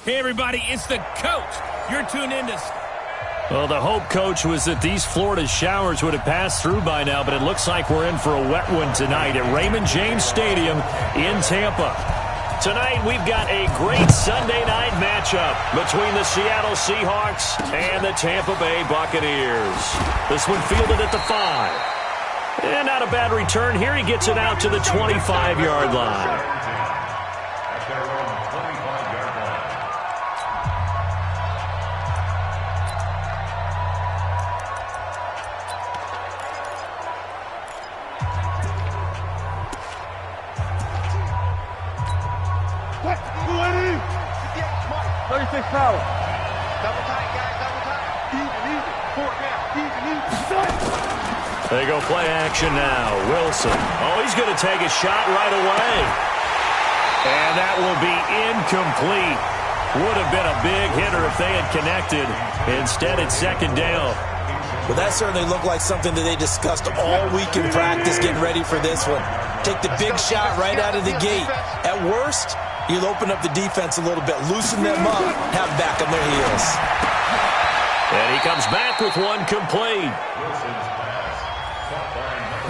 Hey, everybody, it's the coach. You're tuned in to... Well, the hope, Coach, was that these Florida showers would have passed through by now, but it looks like we're in for a wet one tonight at Raymond James Stadium in Tampa. Tonight, we've got a great Sunday night matchup between the Seattle Seahawks and the Tampa Bay Buccaneers. This one fielded at the 5. And not a bad return here. He gets it out to the 25-yard line. Power. Double tight, guys, double tight. Easy. Four down. Easy. They go play action now. Wilson. Oh, he's going to take a shot right away. And that will be incomplete. Would have been a big hitter if they had connected. Instead, it's second down. Well, that certainly looked like something that they discussed all week in practice getting ready for this one. Take the big shot right out of the gate. At worst, you'll open up the defense a little bit, loosen them up, have back on their heels. And he comes back with one complete.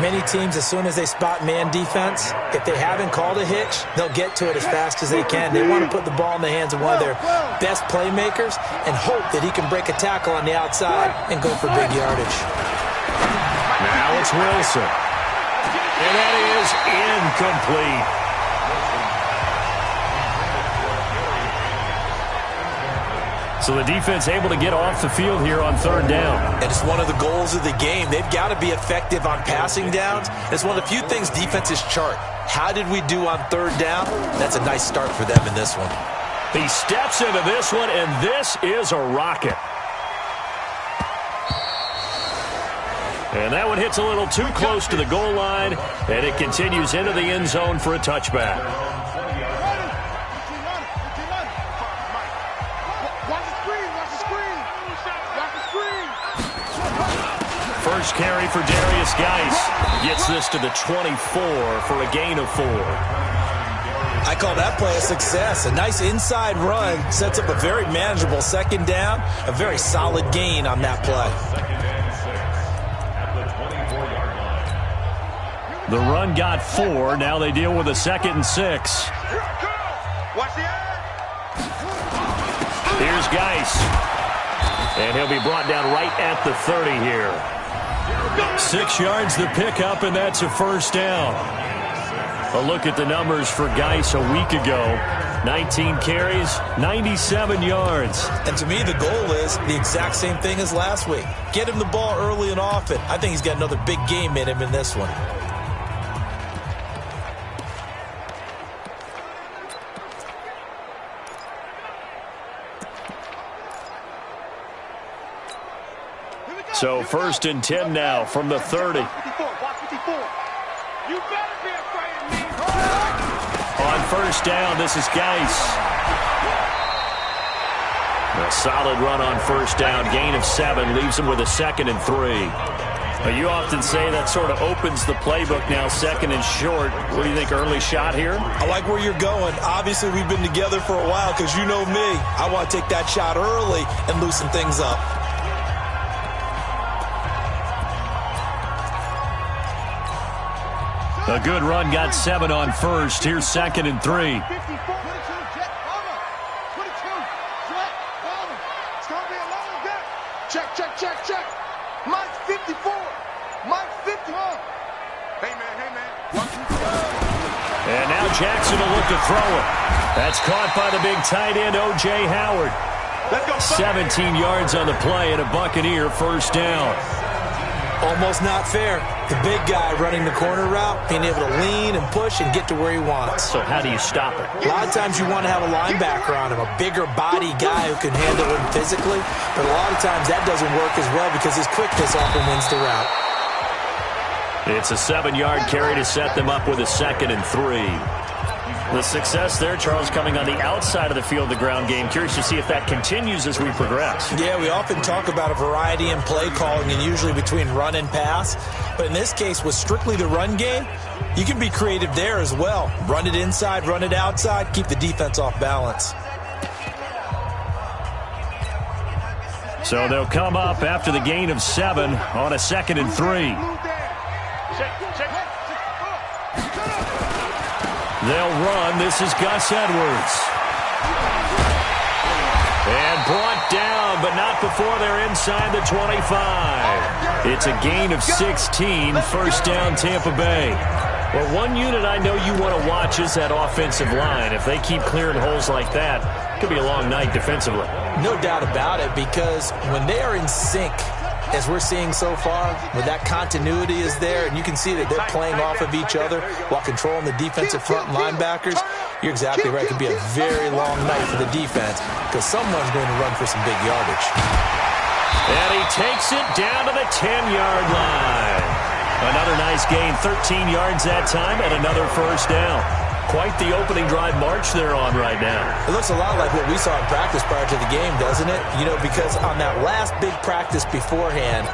Many teams, as soon as they spot man defense, if they haven't called a hitch, they'll get to it as fast as they can. They want to put the ball in the hands of one of their best playmakers and hope that he can break a tackle on the outside and go for big yardage. Now it's Wilson. And that is incomplete. So the defense able to get off the field here on third down. And it's one of the goals of the game. They've got to be effective on passing downs. It's one of the few things defenses chart. How did we do on third down? That's a nice start for them in this one. He steps into this one, and this is a rocket. And that one hits a little too close to the goal line, and it continues into the end zone for a touchback. First carry for Darius Geis. Gets this to the 24 for a gain of 4. I call that play a success. A nice inside run sets up a very manageable second down. A very solid gain on that play. The run got 4. Now they deal with a 2nd and 6. Here's Geis. And he'll be brought down right at the 30 here. 6 yards the pickup, and that's a first down. A look at the numbers for Geis a week ago. 19 carries, 97 yards. And to me, the goal is the exact same thing as last week. Get him the ball early and often. I think he's got another big game in him in this one. So 1st and 10 now from the 30. On first down, this is Geis. A solid run on first down. Gain of 7 leaves him with a 2nd and 3. Now, you often say that sort of opens the playbook now, 2nd and short. What do you think, early shot here? I like where you're going. Obviously, we've been together for a while because you know me. I want to take that shot early and loosen things up. A good run, got 7 on first. Here's 2nd and 3. Check. Mike 54. Mike 54. Hey, man. And now Jackson will look to throw it. That's caught by the big tight end, O.J. Howard. 17 yards on the play and a Buccaneer first down. Almost not fair. The big guy running the corner route, being able to lean and push and get to where he wants. So how do you stop it? A lot of times you want to have a linebacker on him, a bigger body guy who can handle him physically. But a lot of times that doesn't work as well because his quickness often wins the route. It's a 7-yard carry to set them up with a 2nd and 3. The success there, Charles, coming on the outside of the field, the ground game. Curious to see if that continues as we progress. Yeah, we often talk about a variety in play calling and usually between run and pass. But in this case, with strictly the run game, you can be creative there as well. Run it inside, run it outside, keep the defense off balance. So they'll come up after the gain of 7 on a 2nd and 3. They'll run. This is Gus Edwards. And brought down, but not before they're inside the 25. It's a gain of 16, first down Tampa Bay. Well, one unit I know you want to watch is that offensive line. If they keep clearing holes like that, it could be a long night defensively. No doubt about it, because when they are in sync, as we're seeing so far, when that continuity is there, and you can see that they're playing off of each other while controlling the defensive front linebackers, you're exactly right. It could be a very long night for the defense because someone's going to run for some big yardage. And he takes it down to the 10-yard line. Another nice gain, 13 yards that time, and another first down. Quite the opening drive march they're on right now. It looks a lot like what we saw in practice prior to the game, doesn't it? You know, because on that last big practice beforehand,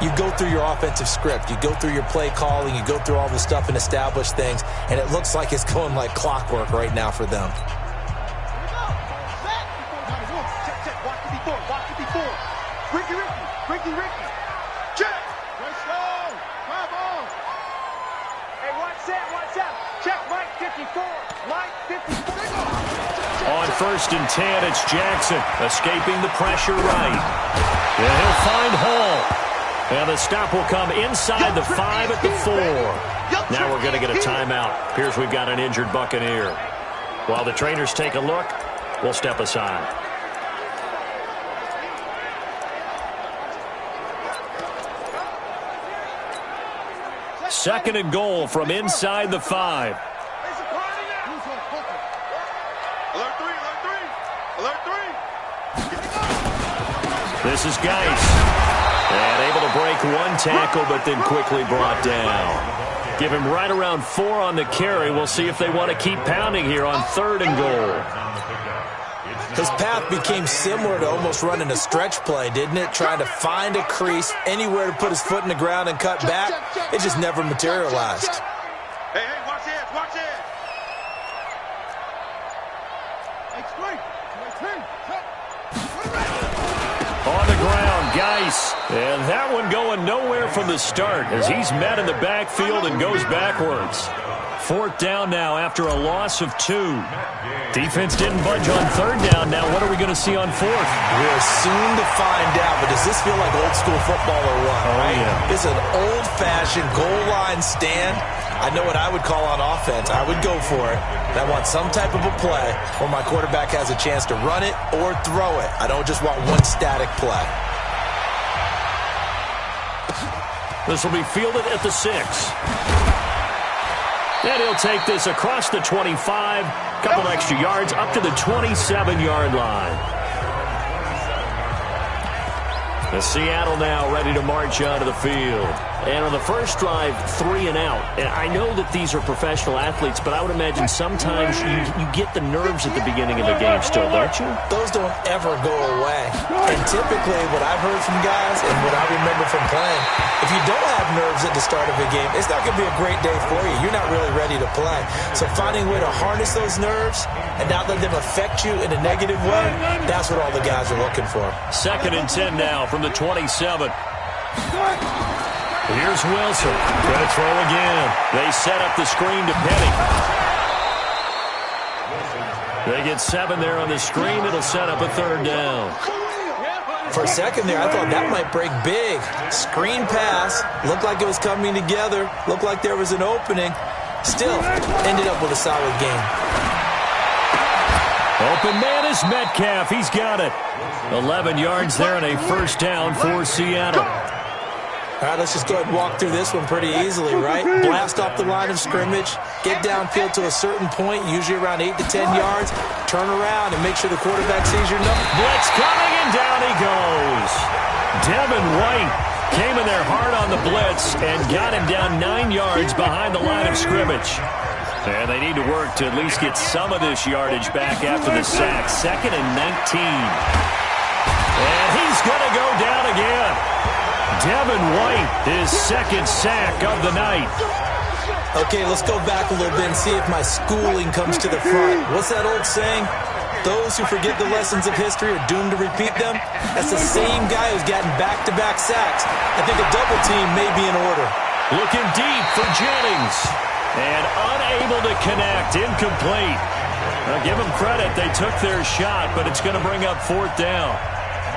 you go through your offensive script, you go through your play calling, you go through all the stuff and establish things, and it looks like it's going like clockwork right now for them. Ricky. Check. Let's go. Come on. Hey, watch out. Check Mike 54. Mike 54. On 1st and 10, it's Jackson escaping the pressure right. And he'll find Hall. And the stop will come inside the 5 at the 4. Now we're going to get a timeout. Appears we've got an injured Buccaneer. While the trainers take a look, we'll step aside. 2nd and goal from inside the 5. Alert 3. This is Geis. And able to break one tackle, but then quickly brought down. Give him right around 4 on the carry. We'll see if they want to keep pounding here on 3rd and goal. His path became similar to almost running a stretch play, didn't it? Trying to find a crease, anywhere to put his foot in the ground and cut back. It just never materialized. Hey, watch it. On the ground, Geis. And that one going nowhere from the start as he's met in the backfield and goes backwards. 4th down now after a loss of 2. Defense didn't budge on 3rd down. Now what are we going to see on 4th? We're soon to find out, but does this feel like old school football or what? Oh, right? Yeah. It's an old-fashioned goal line stand. I know what I would call on offense. I would go for it. I want some type of a play where my quarterback has a chance to run it or throw it. I don't just want one static play. This will be fielded at the 6. And he'll take this across the 25, couple extra yards, up to the 27-yard line. The Seattle now ready to march onto the field. And on the first drive, 3 and out. And I know that these are professional athletes, but I would imagine sometimes you get the nerves at the beginning of the game still, don't you? Those don't ever go away. And typically what I've heard from guys and what I remember from playing, if you don't have nerves at the start of a game, it's not going to be a great day for you. You're not really ready to play. So finding a way to harness those nerves and not let them affect you in a negative way, that's what all the guys are looking for. 2nd and 10 now from the 27. Here's Wilson. Going to throw again. They set up the screen to Penny. They get 7 there on the screen. It'll set up a 3rd down. For a second there, I thought that might break big. Screen pass. Looked like it was coming together. Looked like there was an opening. Still, ended up with a solid game. Open man is Metcalf. He's got it. 11 yards there and a first down for Seattle. All right, let's just go ahead and walk through this one pretty easily, right? Blast off the line of scrimmage, get downfield to a certain point, usually around 8 to 10 yards, turn around and make sure the quarterback sees your number. Blitz coming, and down he goes. Devin White came in there hard on the blitz and got him down 9 yards behind the line of scrimmage. And they need to work to at least get some of this yardage back after the sack. 2nd and 19. And he's going to go down again. Devin White, his 2nd sack of the night. Okay, let's go back a little bit and see if my schooling comes to the front. What's that old saying? Those who forget the lessons of history are doomed to repeat them. That's the same guy who's gotten back-to-back sacks. I think a double team may be in order. Looking deep for Jennings. And unable to connect. Incomplete. Now, give them credit. They took their shot, but it's going to bring up fourth down.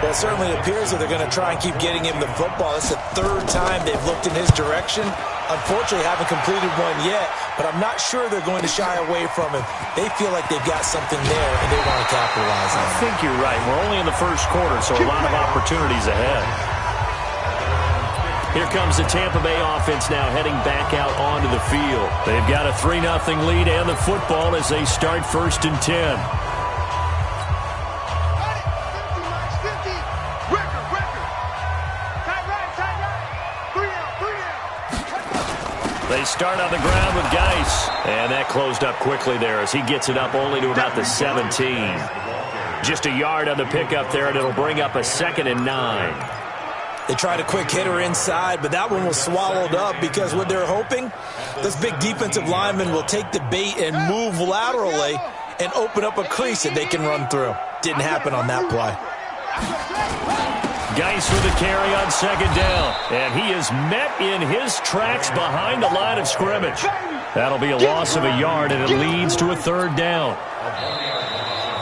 Well, it certainly appears that they're going to try and keep getting him the football. It's the third time they've looked in his direction. Unfortunately, haven't completed one yet, but I'm not sure they're going to shy away from him. They feel like they've got something there, and they want to capitalize on it. I think you're right. We're only in the first quarter, so a lot of opportunities ahead. Here comes the Tampa Bay offense now heading back out onto the field. They've got a 3-0 lead and the football as they start 1st and 10. They start on the ground with Geis. And that closed up quickly there as he gets it up only to about the 17. Just a yard on the pickup there, and it'll bring up a 2nd and 9. They tried a quick hitter inside, but that one was swallowed up because what they're hoping, this big defensive lineman will take the bait and move laterally and open up a crease that they can run through. Didn't happen on that play. Geis with a carry on 2nd down, and he is met in his tracks behind the line of scrimmage. That'll be a loss of a yard, and it leads to a 3rd down.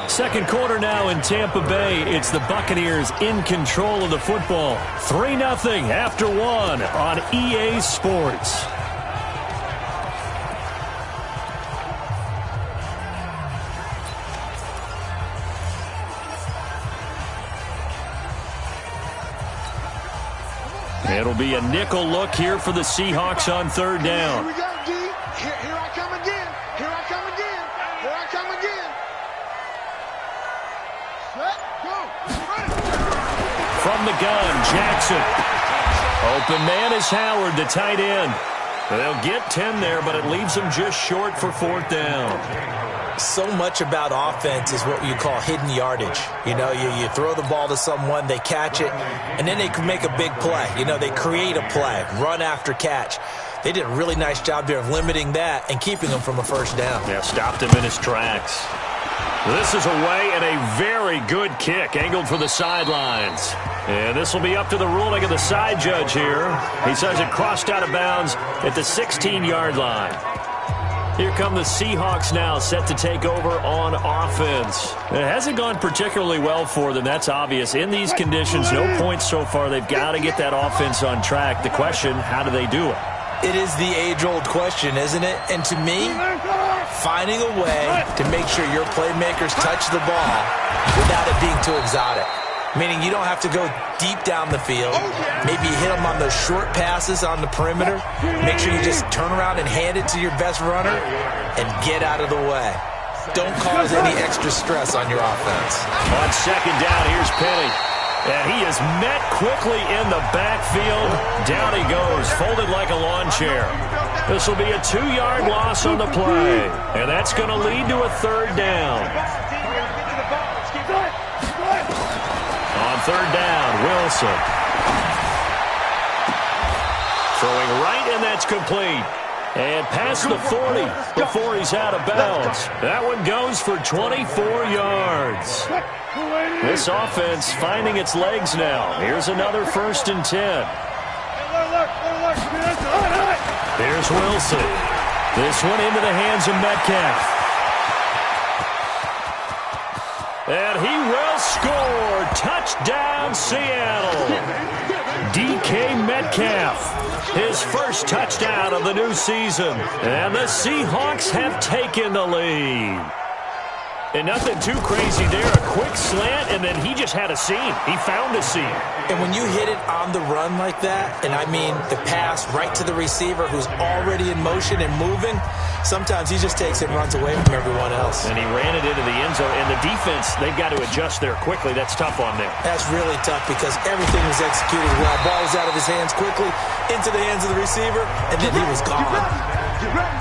Second quarter now in Tampa Bay. It's the Buccaneers in control of the football. 3-0 after 1 on EA Sports. It'll be a nickel look here for the Seahawks on 3rd down. Here we go, D. Here I come again. Here I come again. Here I come again. Set, go. From the gun, Jackson. Open man is Howard, the tight end. They'll get 10 there, but it leaves them just short for 4th down. So much about offense is what you call hidden yardage. You know, you throw the ball to someone, they catch it, and then they can make a big play. You know, they create a play, run after catch. They did a really nice job there of limiting that and keeping them from a 1st down. Yeah, stopped him in his tracks. This is away and a very good kick, angled for the sidelines. And this will be up to the ruling of the side judge here. He says it crossed out of bounds at the 16-yard line. Here come the Seahawks now, set to take over on offense. It hasn't gone particularly well for them, that's obvious. In these conditions, no points so far. They've got to get that offense on track. The question, how do they do it? It is the age-old question, isn't it? And to me, finding a way to make sure your playmakers touch the ball without it being too exotic. Meaning you don't have to go deep down the field. Maybe you hit them on those short passes on the perimeter. Make sure you just turn around and hand it to your best runner and get out of the way. Don't cause any extra stress on your offense. On 2nd down, here's Penny. And he is met quickly in the backfield. Down he goes, folded like a lawn chair. This will be a 2-yard loss on the play. And that's going to lead to a 3rd down. On 3rd down, Wilson. Throwing right, and that's complete. And past the 40 before he's out of bounds. That one goes for 24 yards. This offense finding its legs now. Here's another 1st and 10. Here's Wilson. This one into the hands of Metcalf. And he will score. Touchdown, Seattle. DK Metcalf, his first touchdown of the new season. And the Seahawks have taken the lead. And nothing too crazy there. A quick slant, and then he just had a seam. He found a seam. And when you hit it on the run like that, and I mean the pass right to the receiver who's already in motion and moving, sometimes he just takes it and runs away from everyone else. And he ran it into the end zone. And the defense, they've got to adjust there quickly. That's tough on them. That's really tough because everything was executed well. Ball was out of his hands quickly, into the hands of the receiver, and then he was gone. Get ready.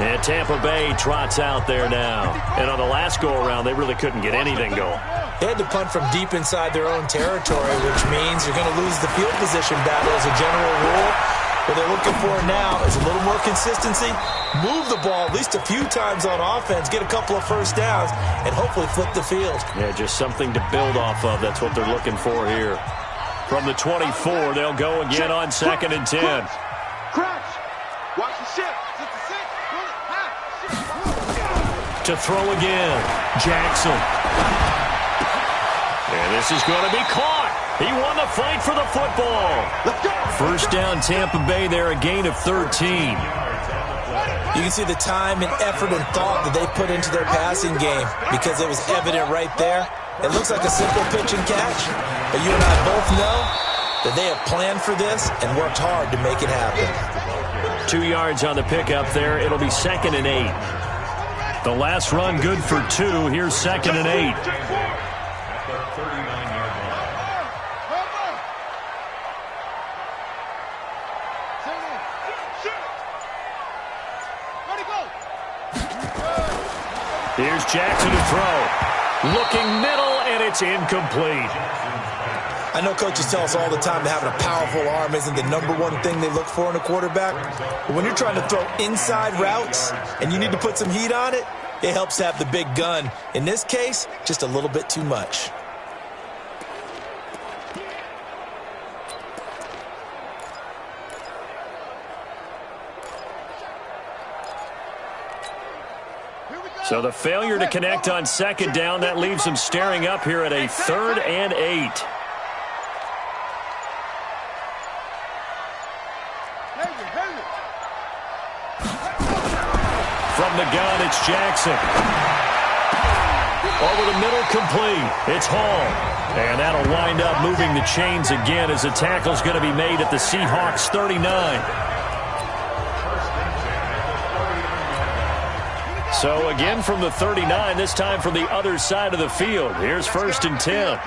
And Tampa Bay trots out there now. And on the last go-around, they really couldn't get anything going. They had to punt from deep inside their own territory, which means you're going to lose the field position battle as a general rule. What they're looking for now is a little more consistency, move the ball at least a few times on offense, get a couple of first downs, and hopefully flip the field. Yeah, just something to build off of. That's what they're looking for here. From the 24, they'll go again on 2nd and 10. Crouch. Watch the shift. To throw again, Jackson. And this is going to be caught. He won the fight for the football. First down, Tampa Bay there, a gain of 13. You can see the time and effort and thought that they put into their passing game because it was evident right there. It looks like a simple pitch and catch, but you and I both know that they have planned for this and worked hard to make it happen. 2 yards on the pickup there. It'll be 2nd and 8. The last run good for 2. Here's 2nd and 8. Here's Jackson to throw. Looking middle, and it's incomplete. I know coaches tell us all the time that having a powerful arm isn't the #1 thing they look for in a quarterback. But when you're trying to throw inside routes and you need to put some heat on it, it helps to have the big gun. In this case, just a little bit too much. So the failure to connect on 2nd down, that leaves them staring up here at a 3rd and 8. From the gun, it's Jackson. Over the middle, complete. It's Hall. And that'll wind up moving the chains again as the tackle's going to be made at the Seahawks 39. So again from the 39, this time from the other side of the field. Here's 1st and 10.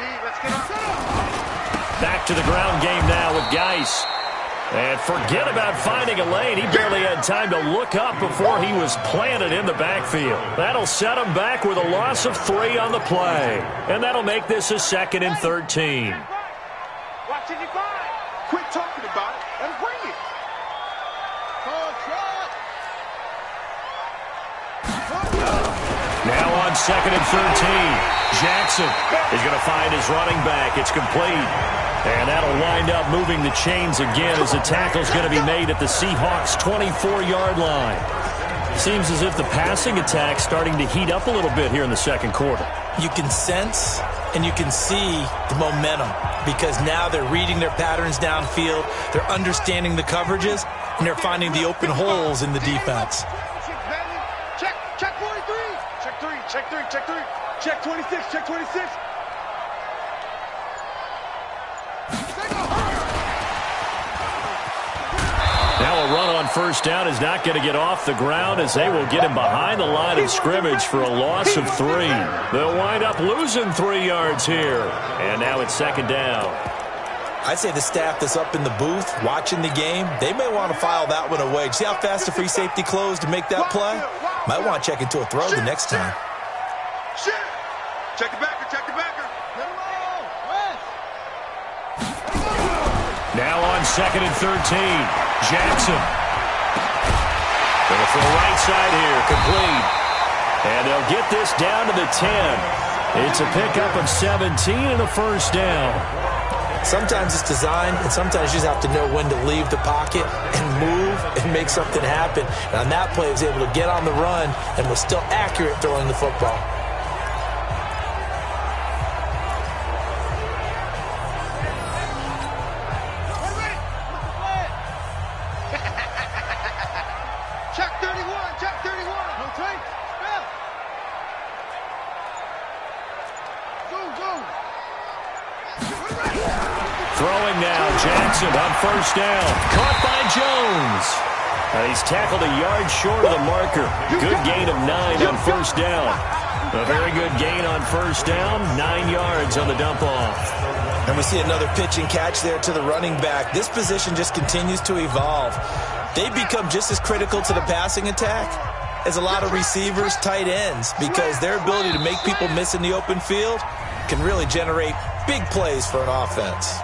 Back to the ground game now with Geis. And forget about finding a lane. He barely had time to look up before he was planted in the backfield. That'll set him back with a loss of 3 on the play. And that'll make this a 2nd and 13. Watch it, quit talking about it and bring it. Now on 2nd and 13. Jackson is going to find his running back. It's complete. And that'll wind up moving the chains again as the tackle's going to be made at the Seahawks 24-yard line. Seems as if the passing attack's starting to heat up a little bit here in the 2nd quarter. You can sense and you can see the momentum because now they're reading their patterns downfield, they're understanding the coverages, and they're finding the open holes in the defense. Check 43. Check 3. Check 3. Check 3. Check 26. Check 26. Now a run on 1st down is not going to get off the ground as they will get him behind the line of scrimmage for a loss of 3. They'll wind up losing 3 yards here. And now it's 2nd down. I'd say the staff that's up in the booth watching the game, they may want to file that one away. See how fast the free safety closed to make that play? Might want to check into a throw the next time. Check the backer, check the backer. Now on 2nd and 13, Jackson. Going to throw right side here, complete. And they'll get this down to the 10. It's a pickup of 17 and a 1st down. Sometimes it's designed, and sometimes you just have to know when to leave the pocket and move and make something happen. And on that play, he was able to get on the run and was still accurate throwing the football. Throwing now, Jackson on 1st down. Caught by Jones. He's tackled a yard short of the marker. Good gain of 9 on 1st down. A very good gain on 1st down. 9 yards on the dump off. And we see another pitch and catch there to the running back. This position just continues to evolve. They become just as critical to the passing attack as a lot of receivers, tight ends, because their ability to make people miss in the open field can really generate big plays for an offense.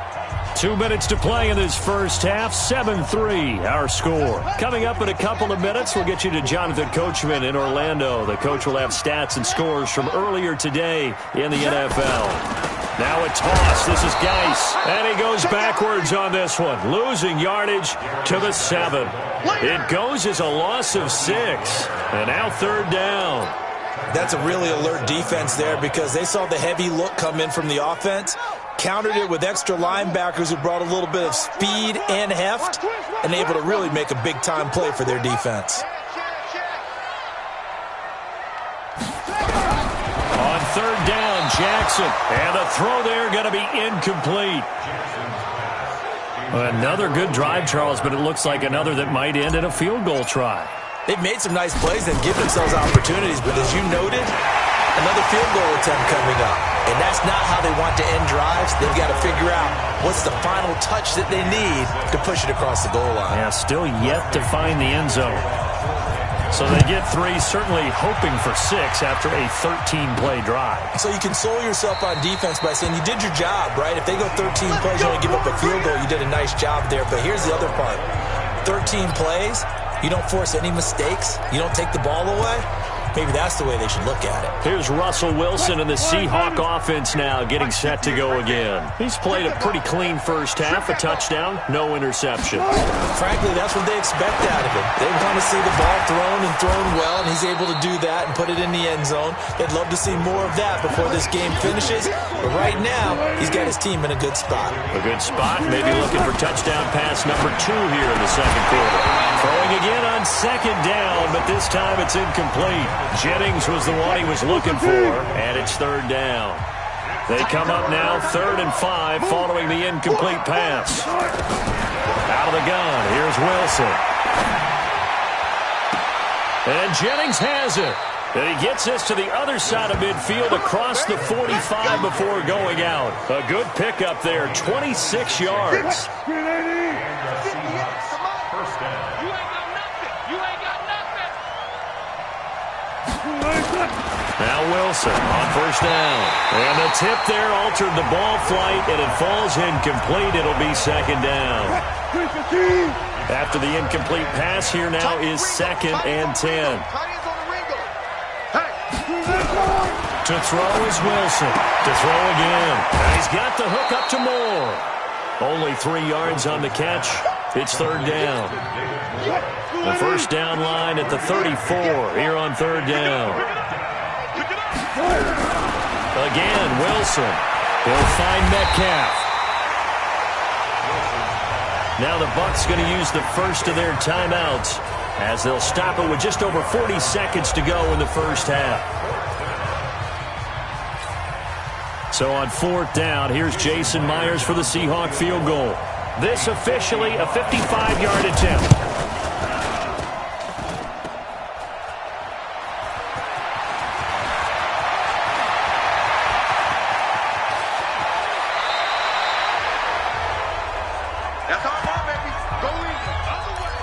2 minutes to play in this first half. 7-3, our score. Coming up in a couple of minutes, we'll get you to Jonathan Coachman in Orlando. The coach will have stats and scores from earlier today in the NFL. Now a toss. This is Geis. And he goes backwards on this one. Losing yardage to the 7. It goes as a loss of 6. And now third down. That's a really alert defense there because they saw the heavy look come in from the offense, countered it with extra linebackers who brought a little bit of speed and heft, and able to really make a big-time play for their defense. On third down, Jackson. And the throw there going to be incomplete. Another good drive, Charles, but it looks like another that might end in a field goal try. They've made some nice plays and give themselves opportunities, but as you noted, another field goal attempt coming up. And that's not how they want to end drives. They've got to figure out what's the final touch that they need to push it across the goal line. Yeah, still yet to find the end zone. So they get 3, certainly hoping for 6 after a 13-play drive. So you console yourself on defense by saying you did your job, right? If they go 13 plays, you only give up a field goal, you did a nice job there. But here's the other part. 13 plays, you don't force any mistakes, you don't take the ball away. Maybe that's the way they should look at it. Here's Russell Wilson and the Seahawk offense now getting set to go again. He's played a pretty clean first half, a touchdown, no interceptions. Frankly, that's what they expect out of him. They want to see the ball thrown and thrown well, and he's able to do that and put it in the end zone. They'd love to see more of that before this game finishes. But right now, he's got his team in a good spot. A good spot, maybe looking for touchdown pass number 2 here in the second quarter. Throwing again on second down, but this time it's incomplete. Jennings was the one he was looking for, and it's third down. They come up now 3rd and 5 following the incomplete pass. Out of the gun, here's Wilson. And Jennings has it. And he gets this to the other side of midfield across the 45 before going out. A good pickup there, 26 yards. Now Wilson on first down. And the tip there altered the ball flight, and it falls incomplete. It'll be second down. After the incomplete pass, here now is 2nd and 10. To throw is Wilson. To throw again. And he's got the hook up to Moore. Only 3 yards on the catch. It's third down. The first down line at the 34 here on third down. Again, Wilson. He'll find Metcalf. Now the Bucs going to use the first of their timeouts as they'll stop it with just over 40 seconds to go in the first half. So on 4th down, here's Jason Myers for the Seahawk field goal. This officially a 55-yard attempt. That's our ball, baby. Go easy. Other way.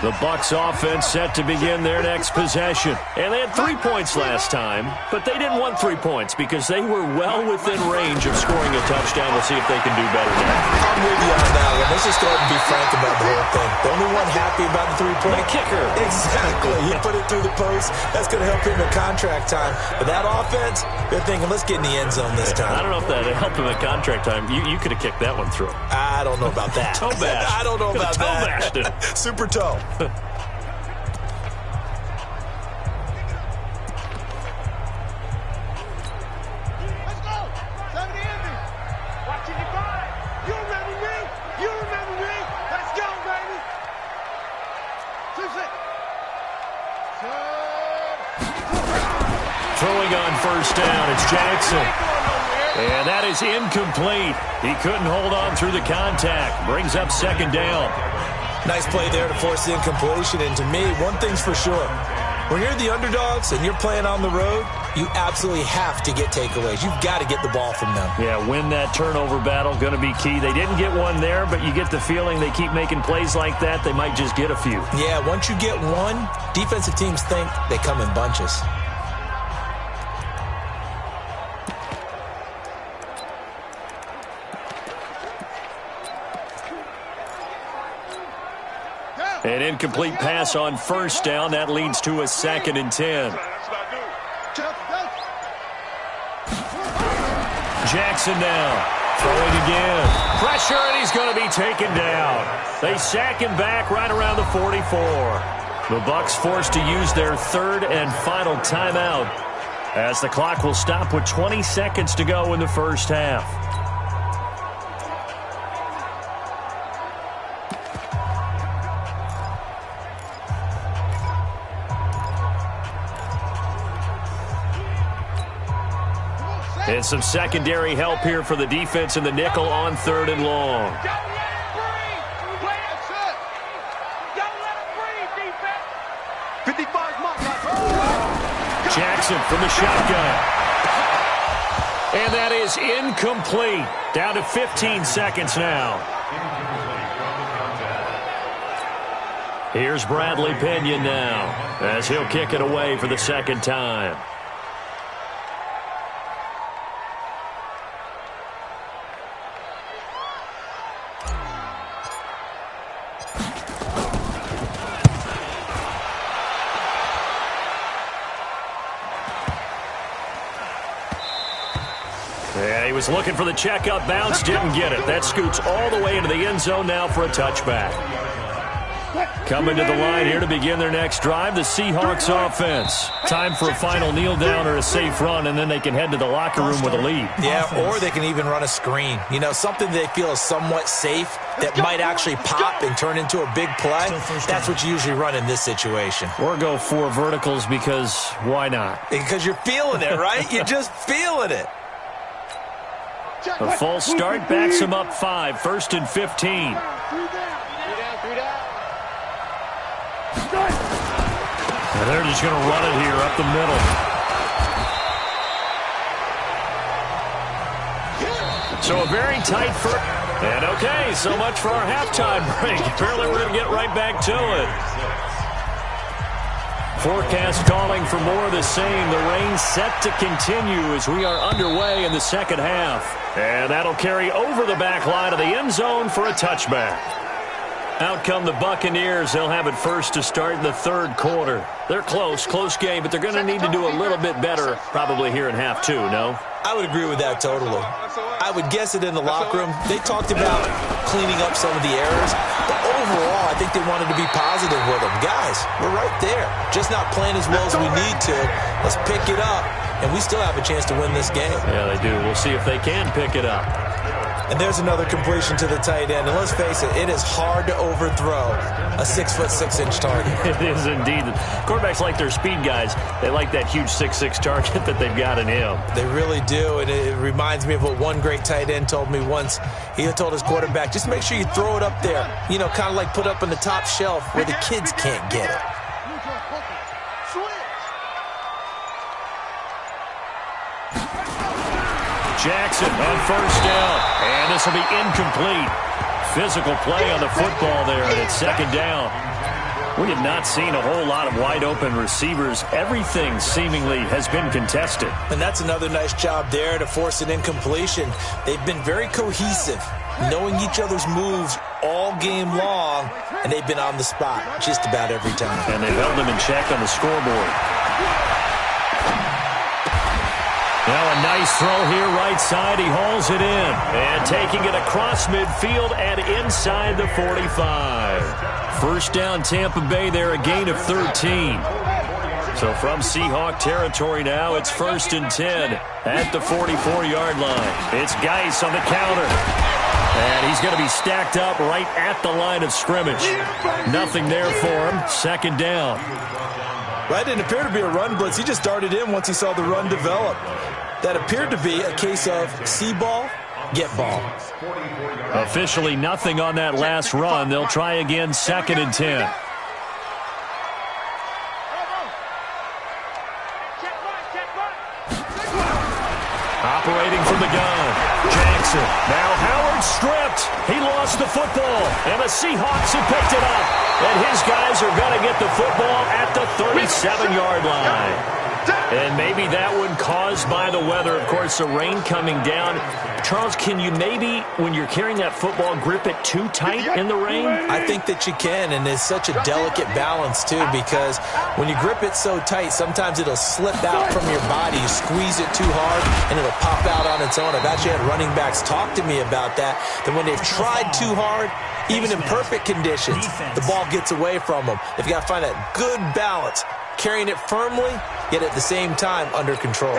The Bucs offense set to begin their next possession. And they had 3 points last time, but they didn't want 3 points because they were well within range of scoring a touchdown. We'll see if they can do better now. I'm with you on that one. Let's just go ahead and be frank about the whole thing. The only one happy about the 3-point. The kicker. Exactly. He put it through the post. That's going to help him in contract time. But that offense, they're thinking, let's get in the end zone this time. I don't know if that helped him in contract time. You could have kicked that one through. I don't know about that. Toe bash. I don't know about that. Toe bashed it. Super toe. Let's go. 70 Envy. Watching you fight. You remember me. You remember me. Let's go, baby. 2-6. Throwing on first down, it's Jackson. And that is incomplete. He couldn't hold on through the contact. Brings up second down. Nice play there to force the incompletion. And to me, one thing's for sure. When you're the underdogs and you're playing on the road, you absolutely have to get takeaways. You've got to get the ball from them. Yeah, win that turnover battle, going to be key. They didn't get one there, but you get the feeling they keep making plays like that, they might just get a few. Yeah, once you get one, defensive teams think they come in bunches. incomplete pass on first down. That leads to a 2nd and 10. Jackson now. Throwing again. Pressure, and he's going to be taken down. They sack him back right around the 44. The Bucs forced to use their 3rd and final timeout as the clock will stop with 20 seconds to go in the first half. And some secondary help here for the defense in the nickel on 3rd and long. Jackson from the shotgun. And that is incomplete. Down to 15 seconds now. Here's Bradley Pinion now as he'll kick it away for the 2nd time. Yeah, he was looking for the checkup bounce, didn't get it. That scoots all the way into the end zone now for a touchback. Coming to the line here to begin their next drive, the Seahawks offense. Time for a final kneel down or a safe run, and then they can head to the locker room with a lead. Yeah, or they can even run a screen. You know, something they feel is somewhat safe that might actually pop and turn into a big play. That's what you usually run in this situation. Or go 4 verticals because why not? Because you're feeling it, right? You're just feeling it. A false start backs him up 5, 1st and 15. And they're just going to run it here up the middle. So a very tight first. And okay, so much for our halftime break. Apparently we're going to get right back to it. Forecast calling for more of the same. The rain set to continue as we are underway in the 2nd half. And that'll carry over the back line of the end zone for a touchback. Out come the Buccaneers. They'll have it first to start in the 3rd quarter. They're close game, but they're going to need to do a little bit better probably here in half 2, no? I would agree with that totally. I would guess it in the locker room. They talked about cleaning up some of the errors, but overall, I think they wanted to be positive with them. Guys, we're right there. Just not playing as well as we need to. Let's pick it up, and we still have a chance to win this game. Yeah, they do. We'll see if they can pick it up. And there's another completion to the tight end. And let's face it, it is hard to overthrow a 6'6" target. It is indeed. Quarterbacks like their speed guys. They like that huge 6'6" target that they've got in him. They really do. And it reminds me of what one great tight end told me once. He told his quarterback, just make sure you throw it up there. You know, kind of like put up on the top shelf where the kids can't get it. Jackson on first down, and this will be incomplete. Physical play on the football there, and it's 2nd down. We have not seen a whole lot of wide-open receivers. Everything seemingly has been contested. And that's another nice job there to force an incompletion. They've been very cohesive, knowing each other's moves all game long, and they've been on the spot just about every time. And they've held them in check on the scoreboard. Now a nice throw here right side. He hauls it in. And taking it across midfield and inside the 45. First down Tampa Bay there, a gain of 13. So from Seahawk territory now, it's 1st and 10 at the 44-yard line. It's Geis on the counter. And he's going to be stacked up right at the line of scrimmage. Nothing there for him. 2nd down. Well, it didn't appear to be a run blitz. He just darted in once he saw the run develop. That appeared to be a case of see ball, get ball. Officially nothing on that last run. They'll try again, 2nd and 10. Operating from the gun. Jackson. Now Howard stripped. He lost the football. And the Seahawks have picked it up. And his guys are going to get the football at the 37-yard line. And maybe that one caused by the weather. Of course, the rain coming down. Charles, can you maybe, when you're carrying that football, grip it too tight in the rain? I think that you can, and it's such a delicate balance, too, because when you grip it so tight, sometimes it'll slip out from your body. You squeeze it too hard, and it'll pop out on its own. I've actually had running backs talk to me about that when they've tried too hard, even in perfect conditions, the ball gets away from them. They've got to find that good balance, carrying it firmly, yet at the same time under control.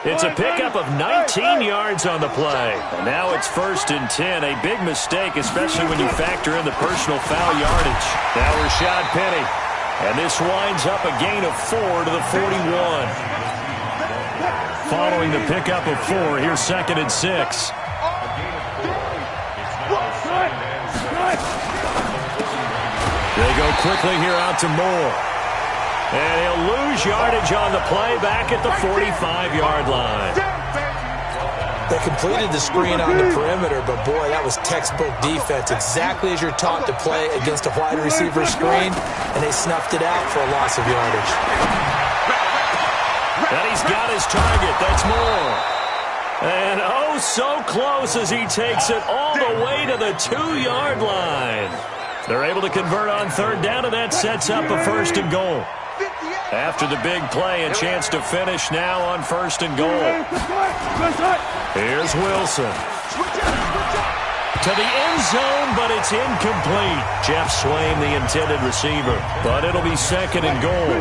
It's a pickup of 19 yards on the play. And now it's 1st and 10. A big mistake, especially when you factor in the personal foul yardage. Now Rashad Penny. And this winds up a gain of 4 to the 41. Following the pickup of 4, here's 2nd and 6. They go quickly here out to Moore. And he'll lose yardage on the play back at the 45-yard line. They completed the screen on the perimeter, but boy, that was textbook defense. Exactly as you're taught to play against a wide receiver screen, and they snuffed it out for a loss of yardage. And he's got his target. That's Moore. And oh, so close as he takes it all the way to the 2-yard line. They're able to convert on 3rd down, and that sets up a 1st and goal. After the big play, a chance to finish now on 1st and goal. Here's Wilson. To the end zone, but it's incomplete. Jeff Swain, the intended receiver. But it'll be 2nd and goal.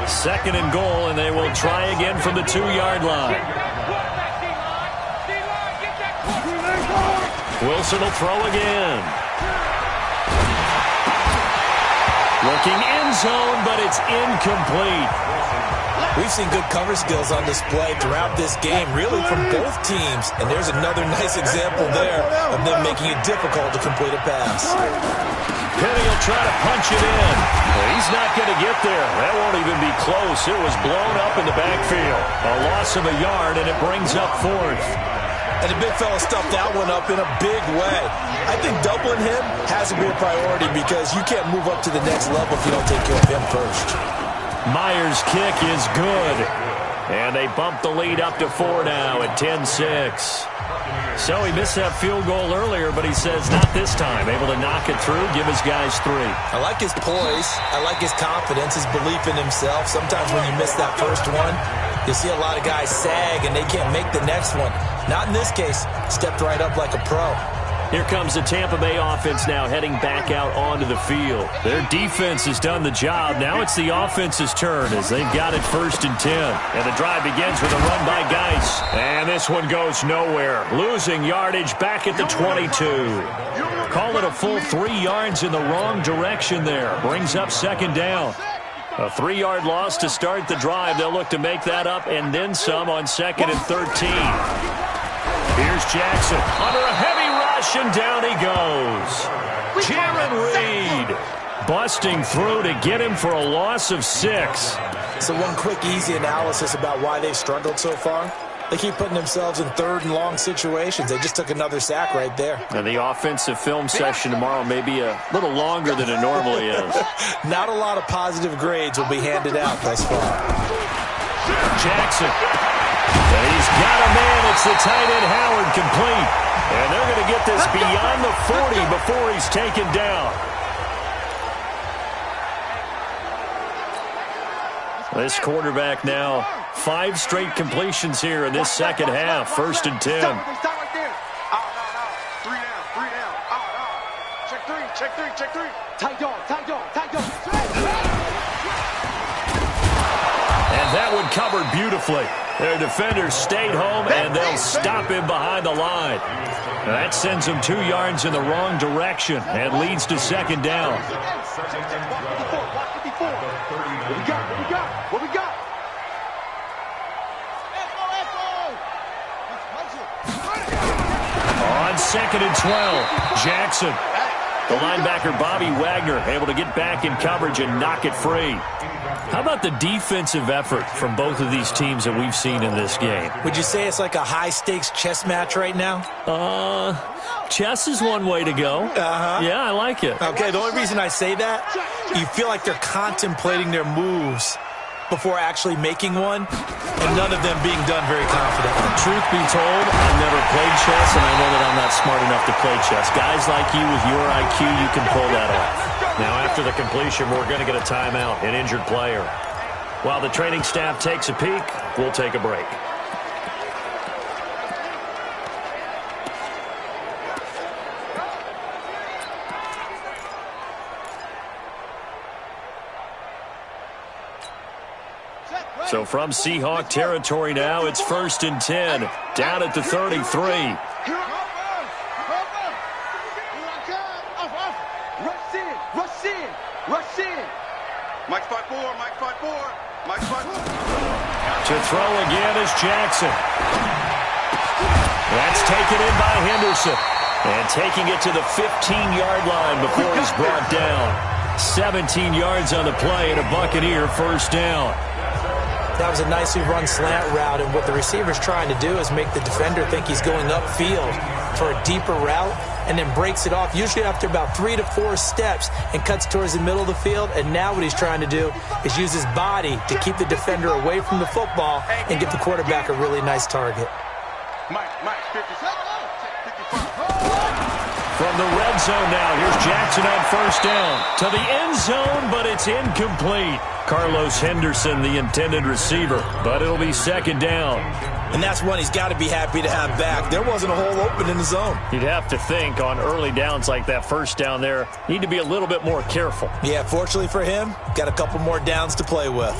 2nd and goal, and they will try again from the 2-yard line. Wilson will throw again. Looking end zone, but it's incomplete. We've seen good cover skills on display throughout this game, really from both teams. And there's another nice example there of them making it difficult to complete a pass. Penny will try to punch it in. Well, he's not going to get there. That won't even be close. It was blown up in the backfield. A loss of a yard, and it brings up 4th. And the big fella stuffed that one up in a big way. I think doubling him has to be a priority because you can't move up to the next level if you don't take care of him first. Myers' kick is good. And they bump the lead up to 4 now at 10-6. So he missed that field goal earlier, but he says not this time. Able to knock it through, give his guys 3. I like his poise. I like his confidence, his belief in himself. Sometimes when you miss that first one, you see a lot of guys sag and they can't make the next one. Not in this case. Stepped right up like a pro. Here comes the Tampa Bay offense now heading back out onto the field. Their defense has done the job. Now it's the offense's turn as they've got it 1st and 10. And the drive begins with a run by Geis. And this one goes nowhere. Losing yardage back at the 22. Call it a full 3 yards in the wrong direction there. Brings up 2nd down. A 3-yard loss to start the drive. They'll look to make that up and then some on 2nd and 13. Here's Jackson under a heavy rush, and down he goes. Jaron Reed busting through to get him for a loss of 6. So one quick, easy analysis about why they've struggled so far. They keep putting themselves in 3rd and long situations. They just took another sack right there. And the offensive film session tomorrow may be a little longer than it normally is. Not a lot of positive grades will be handed out thus far. Jackson. And he's got a man. It's the tight end Howard complete. And they're going to get this beyond the 40 before he's taken down. This quarterback now 5 straight completions here in this second half. 1st and 10. Stop right there. Oh, no. 3 down. Oh, no. Check 3. Tight dog. And that one covered beautifully. Their defenders stayed home, and they'll stop him behind the line. Now that sends him 2 yards in the wrong direction and leads to 2nd down. What we got? On 2nd and 12, Jackson. The linebacker, Bobby Wagner, able to get back in coverage and knock it free. How about the defensive effort from both of these teams that we've seen in this game? Would you say it's like a high-stakes chess match right now? Chess is one way to go. Yeah, I like it. Okay, the only reason I say that, you feel like they're contemplating their moves before actually making one, and none of them being done very confidently. Truth be told, I've never played chess, and I know that I'm not smart enough to play chess. Guys like you with your IQ, you can pull that off. Now, after the completion, we're going to get a timeout, an injured player. While the training staff takes a peek, we'll take a break. So from Seahawk territory now, it's 1st and 10, down at the 33. Rush in. Mike 5-4, Mike 5-4, Mike 5-4. To throw again is Jackson. That's taken in by Henderson. And taking it to the 15-yard line before he's brought down. 17 yards on the play and a Buccaneer first down. That was a nicely run slant route, and what the receiver's trying to do is make the defender think he's going upfield for a deeper route, and then breaks it off, usually after about 3 to 4 steps, and cuts towards the middle of the field. And now what he's trying to do is use his body to keep the defender away from the football and give the quarterback a really nice target. Mike, 57. From the red zone now, here's Jackson on first down. To the end zone, but it's incomplete. Carlos Henderson, the intended receiver, but it'll be second down. And that's one he's got to be happy to have back. There wasn't a hole open in the zone. You'd have to think on early downs like that first down there, need to be a little bit more careful. Yeah, fortunately for him, got a couple more downs to play with.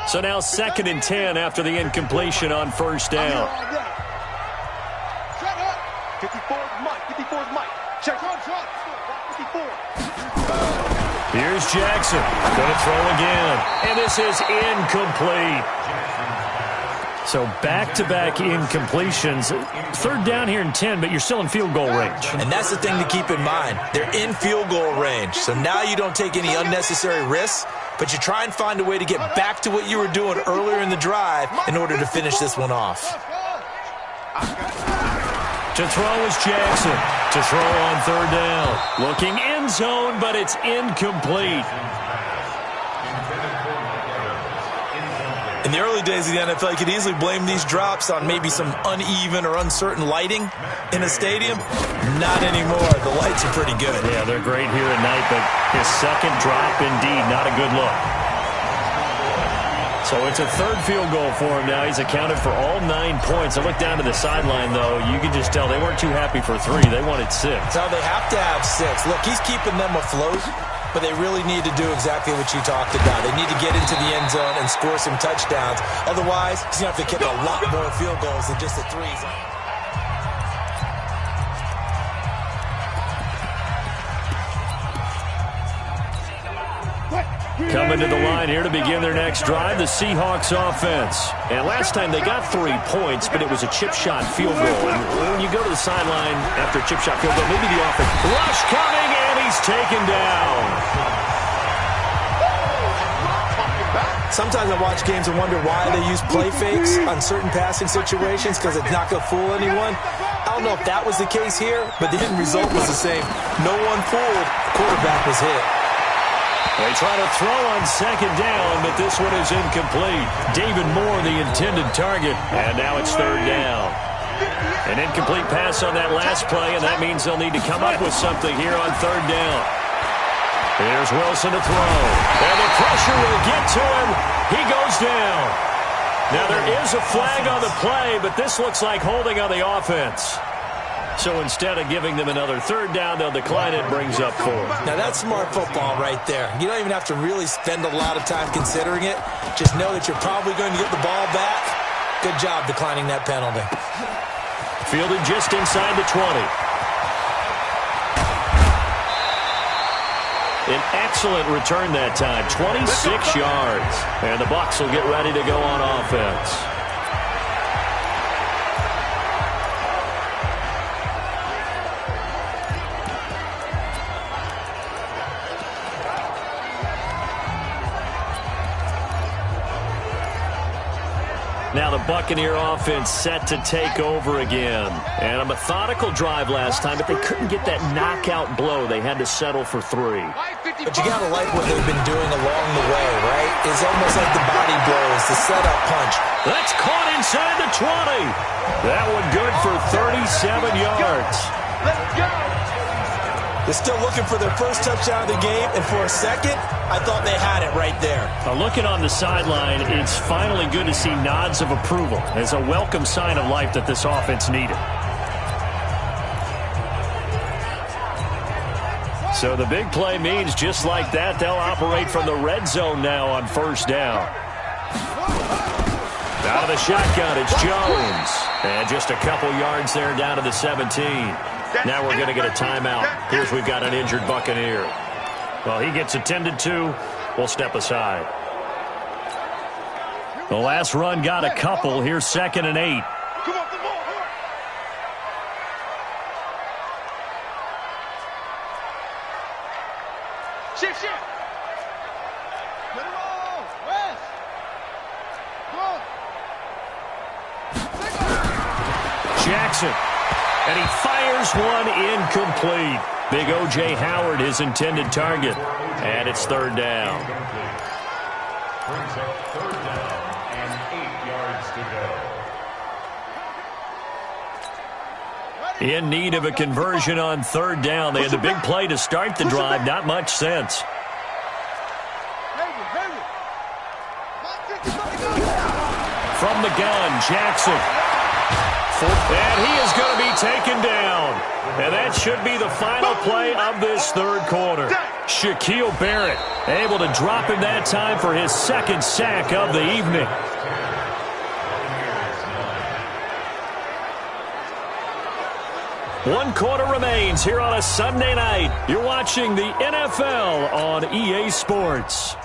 So now 2nd and 10 after the incompletion on first down. 54's Mike. 54's Mike. Check. 54. Here's Jackson. Going to throw again. And this is incomplete. So back-to-back incompletions. 3rd down here and 10, but you're still in field goal range. And that's the thing to keep in mind. They're in field goal range. So now you don't take any unnecessary risks, but you try and find a way to get back to what you were doing earlier in the drive in order to finish this one off. To throw is Jackson. To throw on 3rd down. Looking end zone, but it's incomplete. In the early days of the NFL, you could easily blame these drops on maybe some uneven or uncertain lighting in a stadium. Not anymore. The lights are pretty good. Yeah, they're great here at night, but his second drop, indeed, not a good look. So it's a 3rd field goal for him now. He's accounted for all 9 points. I look down to the sideline, though. You can just tell they weren't too happy for 3. They wanted 6. So they have to have 6. Look, he's keeping them afloat, but they really need to do exactly what you talked about. They need to get into the end zone and score some touchdowns. Otherwise, he's going to have to kick a lot more field goals than just the 3s. Coming to the line here to begin their next drive, the Seahawks offense. And last time they got 3 points, but it was a chip shot field goal. And when you go to the sideline after a chip shot field goal, maybe the offense. Rush coming, and he's taken down. Sometimes I watch games and wonder why they use play fakes on certain passing situations, because it's not going to fool anyone. I don't know if that was the case here, but the end result was the same. No one fooled. The quarterback was hit. They try to throw on 2nd down, but this one is incomplete. David Moore, the intended target, and now it's 3rd down. An incomplete pass on that last play, and that means they'll need to come up with something here on 3rd down. Here's Wilson to throw, and the pressure will get to him. He goes down. Now there is a flag on the play, but this looks like holding on the offense. So instead of giving them another 3rd down, they'll decline it, brings up 4. Now that's smart football right there. You don't even have to really spend a lot of time considering it. Just know that you're probably going to get the ball back. Good job declining that penalty. Fielded just inside the 20. An excellent return that time, 26 yards. And the Bucs will get ready to go on offense. Now now the Buccaneer offense set to take over again. And a methodical drive last time, but they couldn't get that knockout blow. They had to settle for 3. But you got to like what they've been doing along the way, right? It's almost like the body blows, the setup punch. That's caught inside the 20. That one good for 37 yards. Let's go. They're still looking for their first touchdown of the game, and for a second, I thought they had it right there. Looking on the sideline, it's finally good to see nods of approval as a welcome sign of life that this offense needed. So the big play means just like that, they'll operate from the red zone now on first down. Out of the shotgun, it's Jones. And just a couple yards there down to the 17. Now we're going to get a timeout. Here's we've got an injured Buccaneer. Well, he gets attended to. We'll step aside. The last run got a couple. Here's 2nd and 8. Come on, come on. Shift. Let it roll. West. Go. Jackson. And he fires one incomplete. Big O.J. Howard, his intended target. And it's 3rd down. Brings up 3rd down and 8 yards to go. In need of a conversion on 3rd down. They had the big play to start the drive. Not much sense. From the gun, Jackson. And he is going to be taken down. And that should be the final play of this 3rd quarter. Shaquille Barrett able to drop him that time for his 2nd sack of the evening. One quarter remains here on a Sunday night. You're watching the NFL on EA Sports.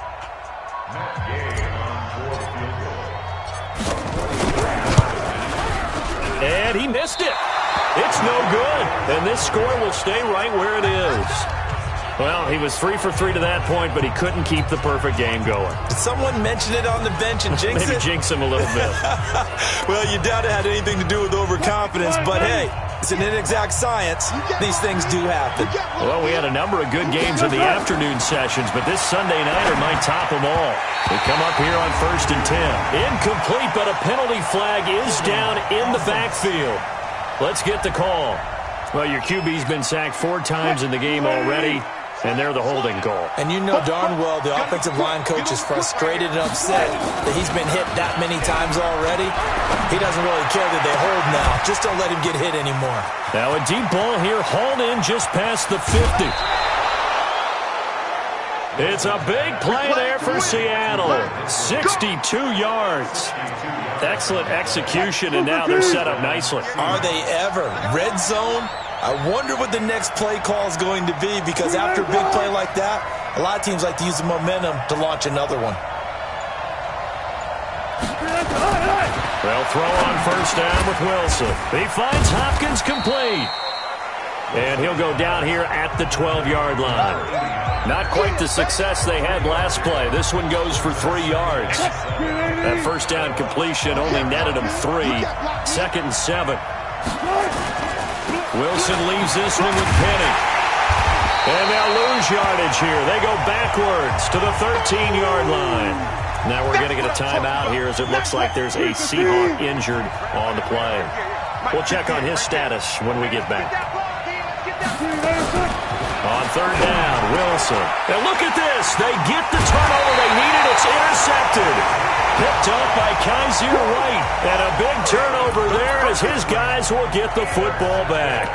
And he missed it. It's no good. And this score will stay right where it is. Well, he was 3 for 3 to that point, but he couldn't keep the perfect game going. Did someone mention it on the bench and jinx it? Maybe jinx him a little bit. Well, you doubt it had anything to do with overconfidence, but hey, it's an inexact science. These things do happen. Well, we had a number of good games in the afternoon sessions, but this Sunday nighter might top them all. They come up here on 1st and 10. Incomplete, but a penalty flag is down in the backfield. Let's get the call. Well, your QB's been sacked 4 times in the game already, and they're the holding call. And you know darn well the offensive line coach is frustrated and upset that he's been hit that many times already. He doesn't really care that they hold now. Just don't let him get hit anymore. Now a deep ball here, hauled in just past the 50. It's a big play there for Seattle. 62 yards. Excellent execution, and now they're set up nicely. Are they ever? Red zone? I wonder what the next play call is going to be, because after a big play like that, a lot of teams like to use the momentum to launch another one. They'll throw on first down with Wilson. He finds Hopkins complete. And he'll go down here at the 12-yard line. Not quite the success they had last play. This one goes for 3 yards. That first down completion only netted him 3. 2nd and 7. Wilson leaves this one with Penny. And they'll lose yardage here. They go backwards to the 13-yard line. Now we're going to get a timeout here as it looks like there's a Seahawk injured on the play. We'll check on his status when we get back. On 3rd down, Wilson. And look at this. They get the turnover they needed. It's intercepted. Picked up by Kaiser White. And a big turnover there as his guys will get the football back.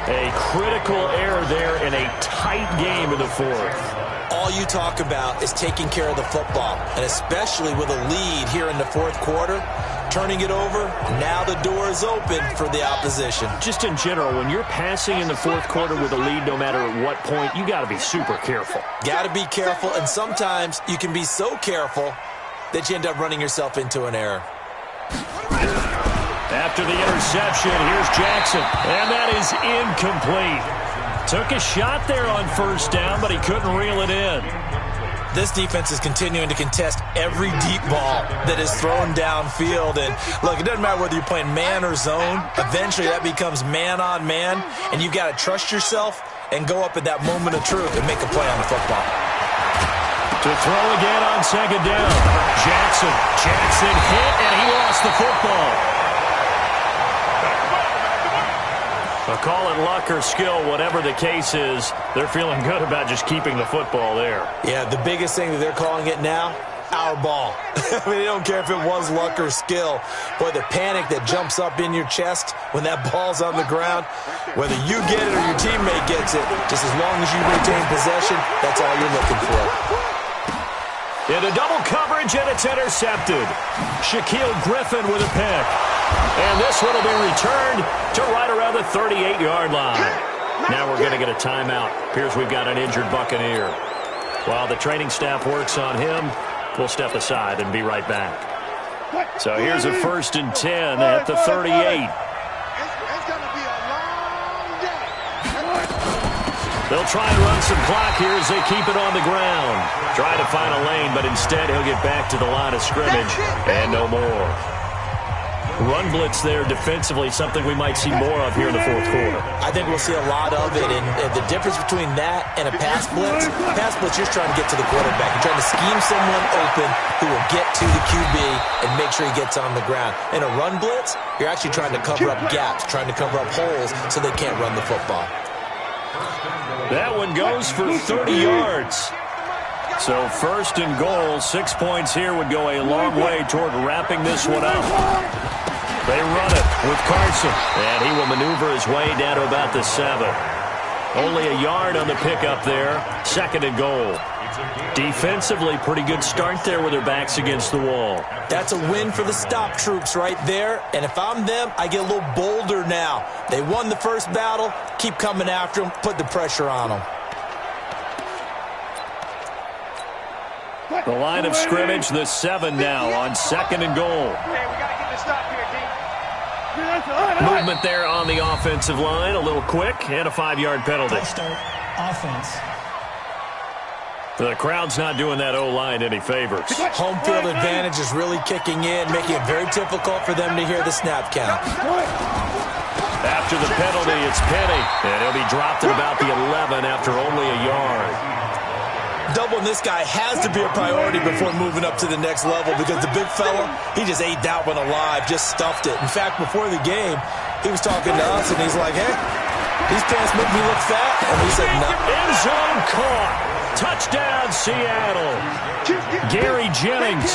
A critical error there in a tight game in the 4th. All you talk about is taking care of the football, and especially with a lead here in the 4th quarter, turning it over, now the door is open for the opposition. Just in general, when you're passing in the 4th quarter with a lead, no matter at what point, you got to be super careful. Got to be careful, and sometimes you can be so careful that you end up running yourself into an error. After the interception, here's Jackson, and that is incomplete. Took a shot there on first down, but he couldn't reel it in. This defense is continuing to contest every deep ball that is thrown downfield. And look, it doesn't matter whether you're playing man or zone. Eventually that becomes man on man, and you've got to trust yourself and go up at that moment of truth and make a play on the football. To throw again on second down. Jackson hit, and he lost the football. So call it luck or skill, whatever the case is, they're feeling good about just keeping the football there. Yeah, the biggest thing that they're calling it now, our ball. I mean, they don't care if it was luck or skill. Boy, the panic that jumps up in your chest when that ball's on the ground, whether you get it or your teammate gets it, just as long as you retain possession, that's all you're looking for. Into double coverage, and it's intercepted. Shaquille Griffin with a pick. And this one will be returned to right around the 38-yard line. Now we're going to get a timeout. Appears we've got an injured Buccaneer. While the training staff works on him, we'll step aside and be right back. So here's a 1st and 10 at the 38. It's going to be a long day. They'll try and run some clock here as they keep it on the ground. Try to find a lane, but instead he'll get back to the line of scrimmage and no more. Run blitz there defensively, something we might see more of here in the fourth quarter. I think we'll see a lot of it, and the difference between that and a pass blitz, you're just trying to get to the quarterback. You're trying to scheme someone open who will get to the QB and make sure he gets on the ground. In a run blitz, you're actually trying to cover up gaps, trying to cover up holes so they can't run the football. That one goes for 30 yards. So 1st and goal, 6 points here would go a long way toward wrapping this one up. They run it with Carson, and he will maneuver his way down to about the 7. Only a yard on the pickup there. 2nd and goal. Defensively, pretty good start there with their backs against the wall. That's a win for the stop troops right there. And if I'm them, I get a little bolder now. They won the first battle. Keep coming after them. Put the pressure on them. The line of scrimmage, the 7 now on 2nd and goal. Hey, we got to get the stop here, D. Movement there on the offensive line, a little quick, and a 5-yard penalty. Start offense. The crowd's not doing that O-line any favors. Home field advantage is really kicking in, making it very difficult for them to hear the snap count. After the penalty, it's Penny, and he'll be dropped at about the 11 after only a yard. Doubling this guy has to be a priority before moving up to the next level because the big fella, he just ate that one alive, just stuffed it. In fact, before the game, he was talking to us, and he's like, hey, these pants make me look fat. And we said, no. End zone caught. Touchdown, Seattle. Gary Jennings,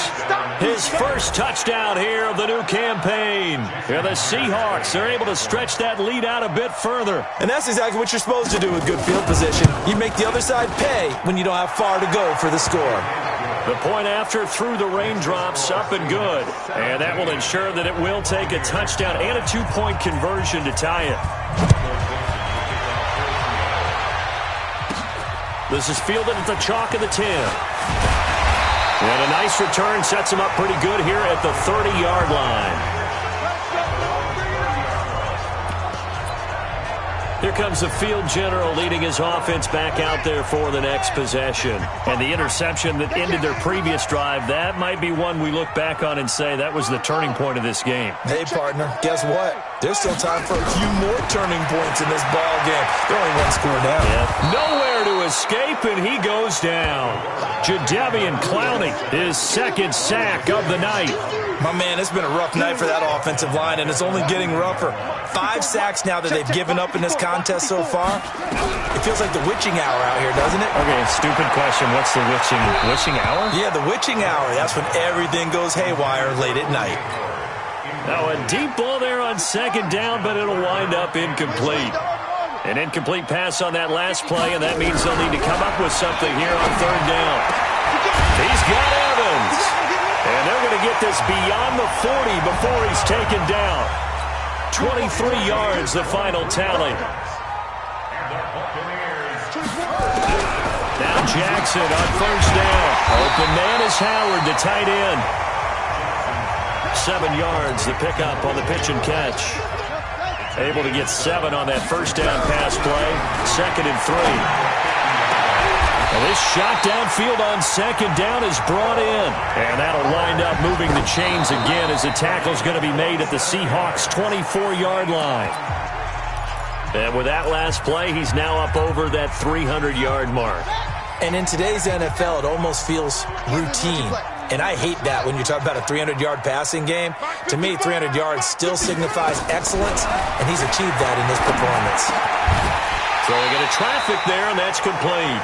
his first touchdown here of the new campaign. And the Seahawks are able to stretch that lead out a bit further. And that's exactly what you're supposed to do with good field position. You make the other side pay when you don't have far to go for the score. The point after through the raindrops, up and good. And that will ensure that it will take a touchdown and a 2-point conversion to tie it. This is fielded at the chalk of the 10. And a nice return sets him up pretty good here at the 30-yard line. Here comes the field general leading his offense back out there for the next possession. And the interception that ended their previous drive, that might be one we look back on and say that was the turning point of this game. Hey, partner, guess what? There's still time for a few more turning points in this ball game. They're only one score down. Yeah. Nowhere to escape, and he goes down. Jadeveon Clowney, his 2nd sack of the night. My man, it's been a rough night for that offensive line, and it's only getting rougher. 5 sacks now that they've given up in this contest so far. It feels like the witching hour out here, doesn't it? Okay, stupid question. What's the witching hour? Yeah, the witching hour. That's when everything goes haywire late at night. Now a deep ball there on 2nd down, but it'll wind up incomplete. An incomplete pass on that last play, and that means they'll need to come up with something here on 3rd down. He's got Evans. And they're going to get this beyond the 40 before he's taken down. 23 yards, the final tally. Now Jackson on 1st down. Open man is Howard, the tight end. 7 yards, the pickup on the pitch and catch. Able to get 7 on that 1st down pass play. 2nd and 3. And this shot downfield on second down is brought in. And that'll wind up moving the chains again as the tackle's going to be made at the Seahawks' 24-yard line. And with that last play, he's now up over that 300-yard mark. And in today's NFL, it almost feels routine. And I hate that when you talk about a 300-yard passing game. To me, 300 yards still signifies excellence, and he's achieved that in this performance. Throwing into traffic there, and that's complete.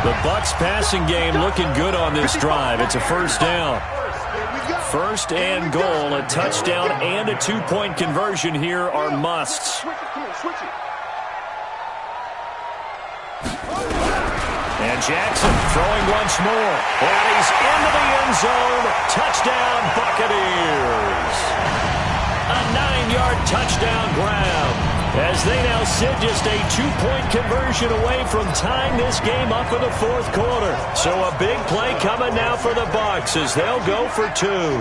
The Bucs passing game looking good on this drive. It's a first down. First and goal, a touchdown and a two-point conversion here are musts. And Jackson throwing once more. And he's into the end zone. Touchdown, Buccaneers. A 9-yard touchdown grab. As they now sit just a two-point conversion away from tying this game up in the fourth quarter. So a big play coming now for the Bucs as they'll go for two.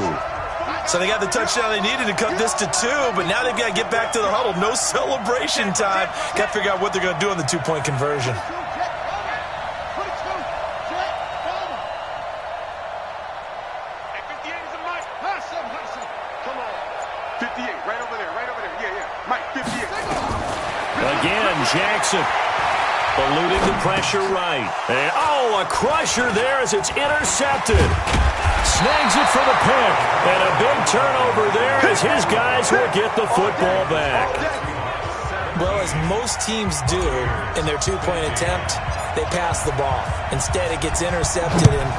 So they got the touchdown they needed to cut this to 2, but now they've got to get back to the huddle. No celebration time. Got to figure out what they're going to do on the two-point conversion. Again, Jackson eluding the pressure right. And, a crusher there as it's intercepted. Snags it for the pick. And a big turnover there as his guys will get the football back. Well, as most teams do in their two-point attempt, they pass the ball. Instead, it gets intercepted. And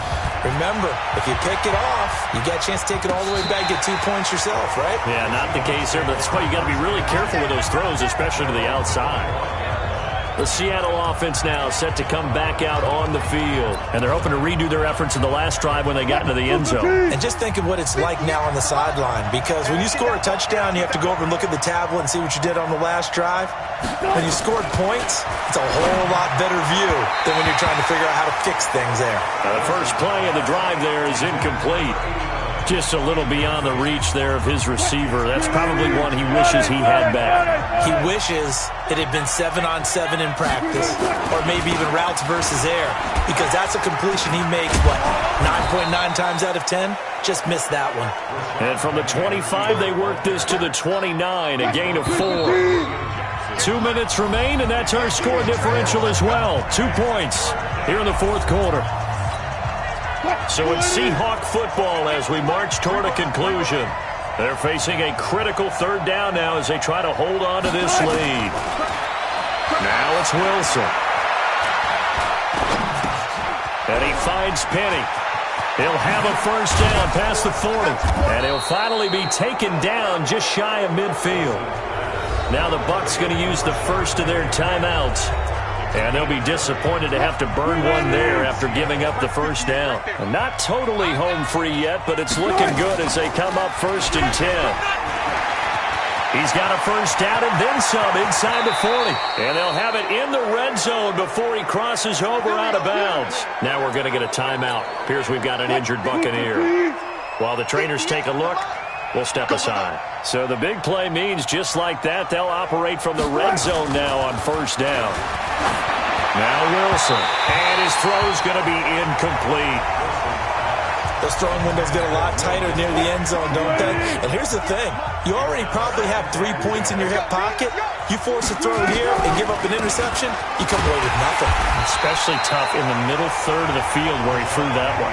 remember, if you pick it off, you got a chance to take it all the way back, get 2 points yourself, right? Yeah, not the case there, but that's why you got to be really careful with those throws, especially to the outside. The Seattle offense now set to come back out on the field. And they're hoping to redo their efforts in the last drive when they got into the end zone. And just think of what it's like now on the sideline. Because when you score a touchdown, you have to go over and look at the tablet and see what you did on the last drive. When you scored points, it's a whole lot better view than when you're trying to figure out how to fix things there. The first play of the drive there is incomplete. Just a little beyond the reach there of his receiver. That's probably one he wishes he had back. He wishes it had been 7-on-7 in practice, or maybe even routes versus air, because that's a completion he makes, 9.9 times out of 10? Just missed that one. And from the 25, they work this to the 29, a gain of 4. 2 minutes remain, and that's our score differential as well. 2 points here in the fourth quarter. So it's Seahawk football as we march toward a conclusion. They're facing a critical third down now as they try to hold on to this lead. Now it's Wilson. And he finds Penny. He'll have a first down past the 40. And he'll finally be taken down just shy of midfield. Now the Bucs going to use the first of their timeouts. And they'll be disappointed to have to burn one there after giving up the first down. Not totally home free yet, but it's looking good as they come up 1st and 10. He's got a first down and then some inside the 40. And they'll have it in the red zone before he crosses over out of bounds. Now we're going to get a timeout. Appears we've got an injured Buccaneer. While the trainers take a look, we'll step aside. So the big play means just like that, they'll operate from the red zone now on first down. Now Wilson. And his throw's going to be incomplete. Those throwing windows get a lot tighter near the end zone, don't they? And here's the thing. You already probably have 3 points in your hip pocket. You force a throw here and give up an interception, you come away with nothing. Especially tough in the middle third of the field where he threw that one.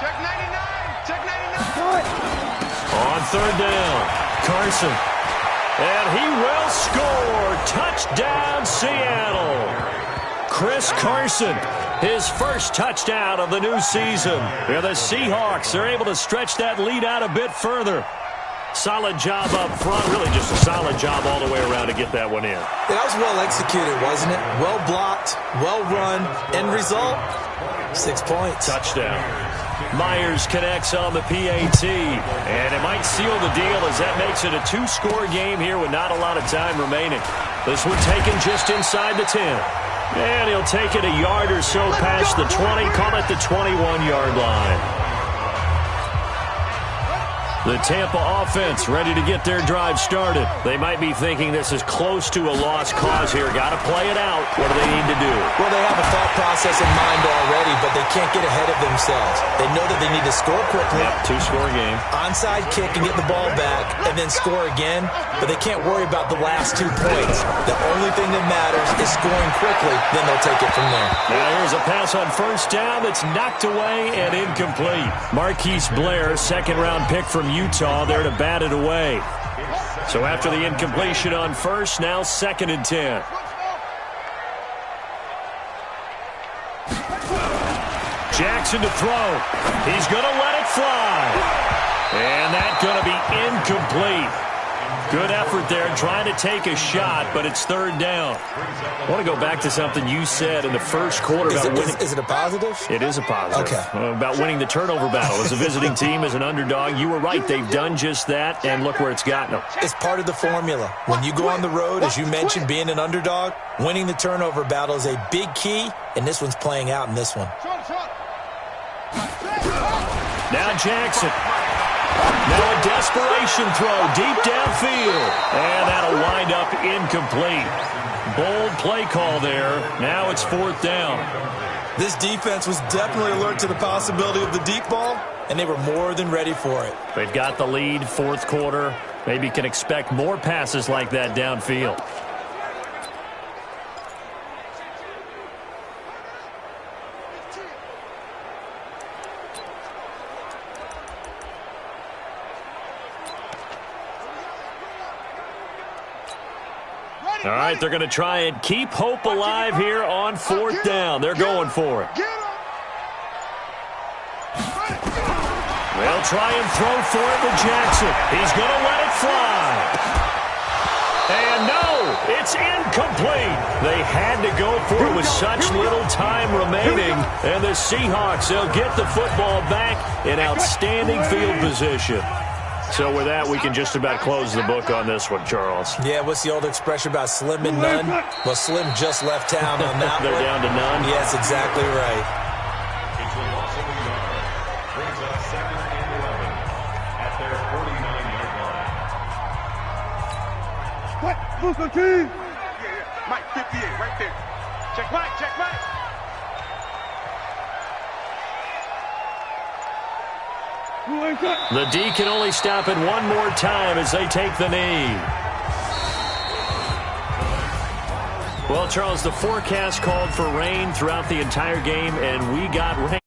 Check 99. Check 99. On third down, Carson. And he will score. Touchdown, Seattle. Chris Carson, his first touchdown of the new season. And the Seahawks are able to stretch that lead out a bit further. Solid job up front. Really just a solid job all the way around to get that one in. That was well executed, wasn't it? Well blocked, well run. End result, 6 points. Touchdown. Myers connects on the PAT, and it might seal the deal as that makes it a 2-score game here with not a lot of time remaining. This one taken just inside the 10. And he'll take it a yard or so past the 20, call it the 21-yard line. The Tampa offense ready to get their drive started. They might be thinking this is close to a lost cause here. Got to play it out. What do they need to do? Well, they have a thought process in mind already, but they can't get ahead of themselves. They know that they need to score quickly. Yep, two-score game. Onside kick and get the ball back and then score again, but they can't worry about the last 2 points. The only thing that matters is scoring quickly, then they'll take it from there. Now here's a pass on first down that's knocked away and incomplete. Marquise Blair, second-round pick from Utah, there to bat it away. So after the incompletion on first, now 2nd and 10. Jackson to throw. He's going to let it fly. And that's going to be incomplete. Good effort there, trying to take a shot, but it's 3rd down. I want to go back to something you said in the first quarter about winning. Is it a positive? It is a positive. Okay. About winning the turnover battle. As a visiting team, as an underdog, you were right. They've done just that, and look where it's gotten them. It's part of the formula. When you go on the road, as you mentioned, being an underdog, winning the turnover battle is a big key, and this one's playing out in this one. Now Jackson. Now a desperation throw deep downfield. And that'll wind up incomplete. Bold play call there. Now it's 4th down. This defense was definitely alert to the possibility of the deep ball, and they were more than ready for it. They've got the lead, 4th quarter. Maybe can expect more passes like that downfield. All right, they're going to try and keep hope alive here on 4th down. They're going for it. They'll try and throw for it with Jackson. He's going to let it fly. And no, it's incomplete. They had to go for it with such little time remaining. And the Seahawks, they'll get the football back in outstanding field position. So with that, we can just about close the book on this one, Charles. Yeah, what's the old expression about slim and none? Well, Slim just left town on that They're one. down to none? Yes, exactly right. It's a loss of a yard. Brings up 2nd and 11 at their 49-yard line. What? Booster team! Yeah. Mike, 58, right there. Check Mike, check Mike. The D can only stop it one more time as they take the knee. Well, Charles, the forecast called for rain throughout the entire game, and we got rain.